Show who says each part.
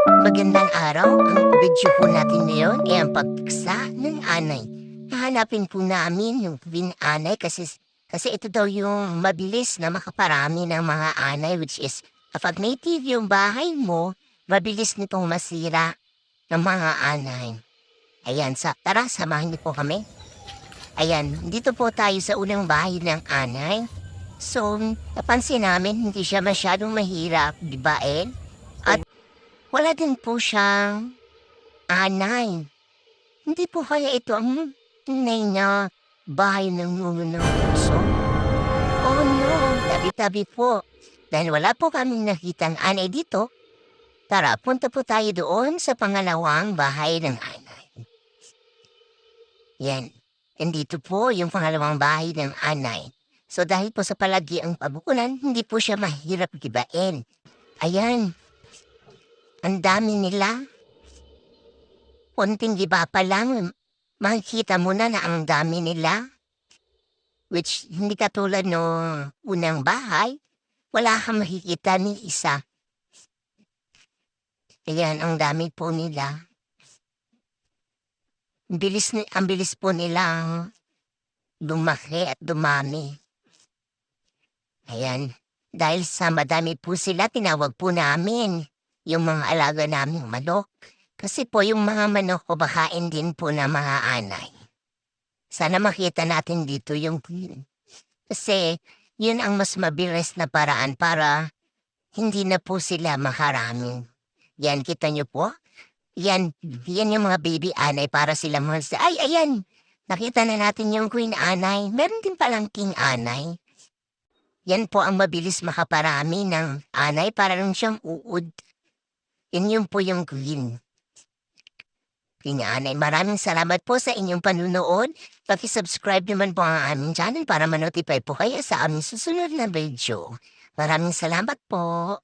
Speaker 1: Magandang araw. Ang video po natin ngayon ay ang pagpiksa ng anay. Hahanapin po namin yung anay kasi ito daw yung mabilis na makaparami ng mga anay, which is kapag native yung bahay mo, mabilis nitong masira ng mga anay. Ayan, tara, samahan niyo po kami. Ayan, dito po tayo sa unang bahay ng anay. So, napansin namin hindi siya masyadong mahirap gibain. At wala din po siyang anay. Hindi po kaya ito ang tunay na bahay ng ngununong puso? Oh no, tabi-tabi po. Dahil wala po kaming nakitang anay dito, tara, punta po tayo doon sa pangalawang bahay ng anay. Yan, nandito po yung pangalawang bahay ng anay. So dahil po sa palagi ang pabukulan, hindi po siya mahirap gibain. Ayan, ang dami nila. Konting giba pa lang, makikita mo na ang dami nila. Which hindi katulad no unang bahay, wala kang makikita ni isa. Ayan, ang dami po nila. Ang bilis po nilang lumaki at dumami. Ayan, dahil sa madami po sila, tinawag po namin yung mga alaga naming manok. Kasi po yung mga manok ko bakain din po ng mga anay. Sana makita natin dito yung queen. Kasi yun ang mas mabilis na paraan para hindi na po sila makarami. Yan, kita nyo po? Yan yung mga baby anay para sila Ay, ayan! Nakita na natin yung queen anay. Meron din palang king anay. Yan po ang mabilis makaparami ng anay para lang siyang uod. Yun po yung queen. King anay, maraming salamat po sa inyong panunood. Paki-subscribe naman po ang aming channel para ma-notify po kayo sa aming susunod na video. Maraming salamat po.